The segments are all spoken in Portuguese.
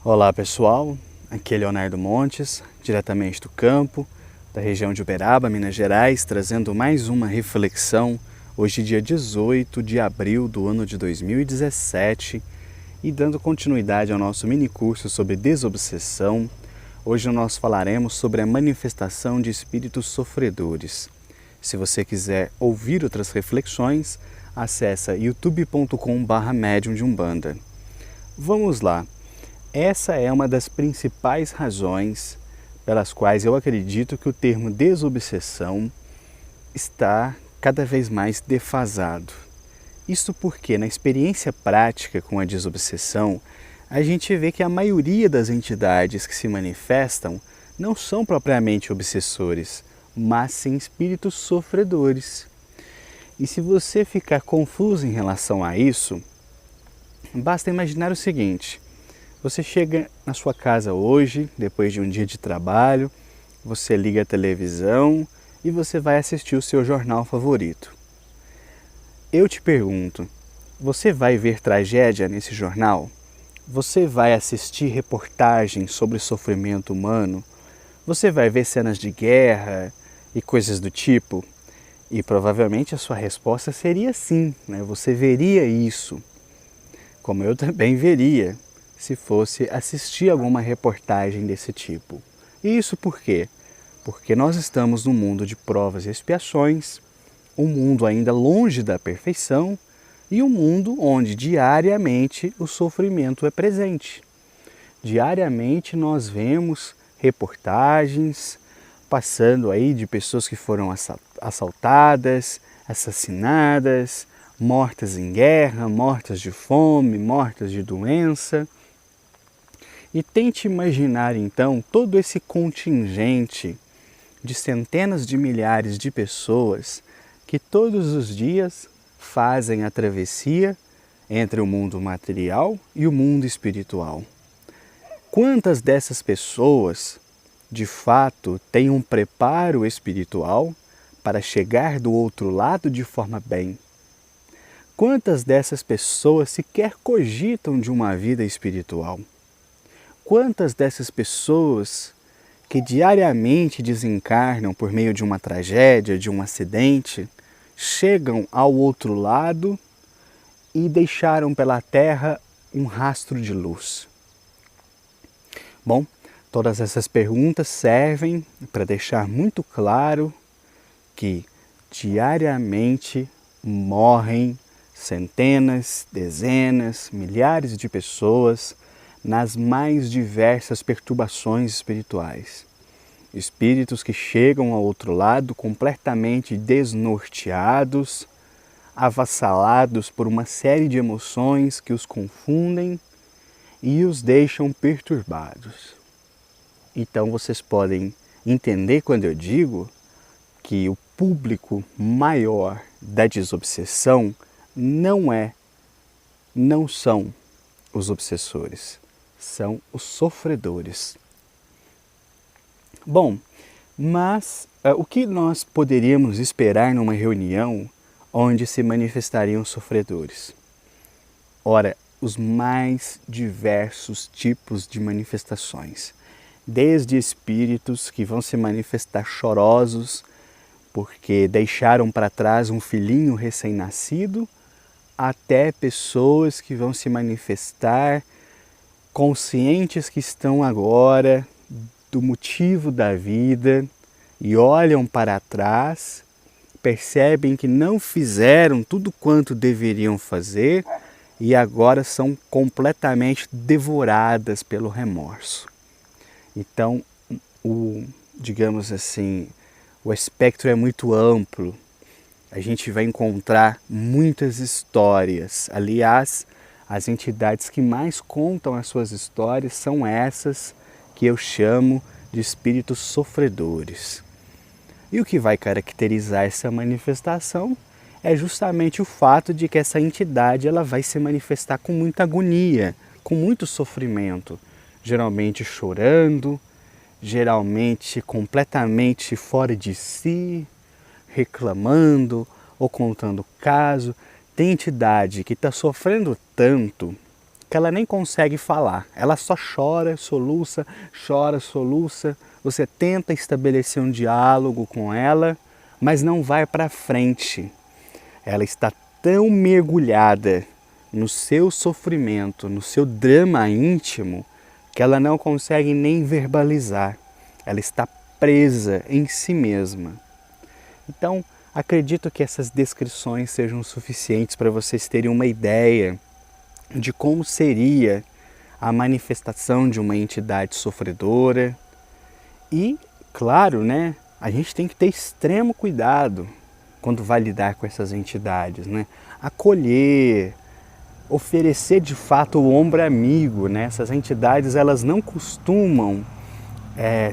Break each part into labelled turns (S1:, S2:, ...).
S1: Olá pessoal, aqui é Leonardo Montes, diretamente do campo, da região de Uberaba, Minas Gerais, trazendo mais uma reflexão, hoje dia 18 de abril do ano de 2017 e dando continuidade ao nosso mini curso sobre desobsessão. Hoje nós falaremos sobre a manifestação de espíritos sofredores. Se você quiser ouvir outras reflexões, acesse youtube.com/medium de Umbanda. Vamos lá. Essa é uma das principais razões pelas quais eu acredito que o termo desobsessão está cada vez mais defasado. Isso porque, na experiência prática com a desobsessão, a gente vê que a maioria das entidades que se manifestam não são propriamente obsessores, mas sim espíritos sofredores. E se você ficar confuso em relação a isso, basta imaginar o seguinte: você chega na sua casa hoje, depois de um dia de trabalho, você liga a televisão e você vai assistir o seu jornal favorito. Eu te pergunto, você vai ver tragédia nesse jornal? Você vai assistir reportagens sobre sofrimento humano? Você vai ver cenas de guerra e coisas do tipo? E provavelmente a sua resposta seria sim, né? Você veria isso, como eu também veria se fosse assistir alguma reportagem desse tipo. E isso por quê? Porque nós estamos num mundo de provas e expiações, um mundo ainda longe da perfeição e um mundo onde diariamente o sofrimento é presente. Diariamente nós vemos reportagens passando aí de pessoas que foram assaltadas, assassinadas, mortas em guerra, mortas de fome, mortas de doença. E tente imaginar então todo esse contingente de centenas de milhares de pessoas que todos os dias fazem a travessia entre o mundo material e o mundo espiritual. Quantas dessas pessoas, de fato, têm um preparo espiritual para chegar do outro lado de forma bem? Quantas dessas pessoas sequer cogitam de uma vida espiritual? Quantas dessas pessoas que diariamente desencarnam por meio de uma tragédia, de um acidente, chegam ao outro lado e deixaram pela terra um rastro de luz? Bom, todas essas perguntas servem para deixar muito claro que diariamente morrem centenas, dezenas, milhares de pessoas nas mais diversas perturbações espirituais. Espíritos que chegam ao outro lado completamente desnorteados, avassalados por uma série de emoções que os confundem e os deixam perturbados. Então vocês podem entender quando eu digo que o público maior da desobsessão não são os obsessores, são os sofredores. Bom, mas o que nós poderíamos esperar numa reunião onde se manifestariam sofredores? Ora, os mais diversos tipos de manifestações, desde espíritos que vão se manifestar chorosos porque deixaram para trás um filhinho recém-nascido, até pessoas que vão se manifestar conscientes que estão agora do motivo da vida e olham para trás, percebem que não fizeram tudo quanto deveriam fazer e agora são completamente devoradas pelo remorso. Então, digamos assim, o espectro é muito amplo. A gente vai encontrar muitas histórias. Aliás, as entidades que mais contam as suas histórias são essas que eu chamo de espíritos sofredores. E o que vai caracterizar essa manifestação é justamente o fato de que essa entidade ela vai se manifestar com muita agonia, com muito sofrimento, geralmente chorando, geralmente completamente fora de si, reclamando ou contando caso. Tem entidade que está sofrendo tanto que ela nem consegue falar. Ela só chora, soluça, chora, soluça. Você tenta estabelecer um diálogo com ela, mas não vai para frente. Ela está tão mergulhada no seu sofrimento, no seu drama íntimo, que ela não consegue nem verbalizar. Ela está presa em si mesma. Então, acredito que essas descrições sejam suficientes para vocês terem uma ideia de como seria a manifestação de uma entidade sofredora. E, claro, né, a gente tem que ter extremo cuidado quando vai lidar com essas entidades, né? Acolher, oferecer de fato o ombro amigo, né? Essas entidades, elas não costumam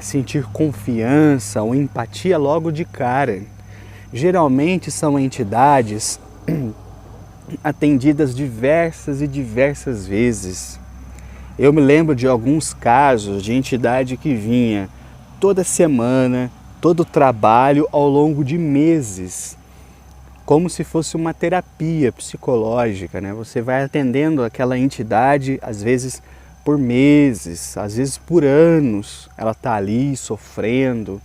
S1: sentir confiança ou empatia logo de cara. Geralmente são entidades atendidas diversas e diversas vezes. Eu me lembro de alguns casos de entidade que vinha toda semana, todo trabalho ao longo de meses, como se fosse uma terapia psicológica, né? Você vai atendendo aquela entidade, às vezes por meses, às vezes por anos. Ela está ali sofrendo,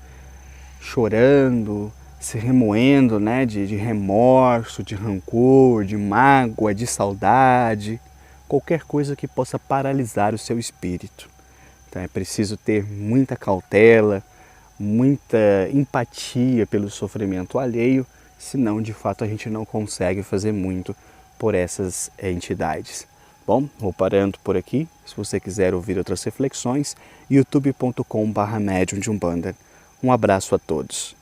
S1: chorando, se remoendo, né? de remorso, de rancor, de mágoa, de saudade, qualquer coisa que possa paralisar o seu espírito. Então é preciso ter muita cautela, muita empatia pelo sofrimento alheio, senão de fato a gente não consegue fazer muito por essas entidades. Bom, vou parando por aqui. Se você quiser ouvir outras reflexões, youtube.com/medium de Umbanda. Um abraço a todos.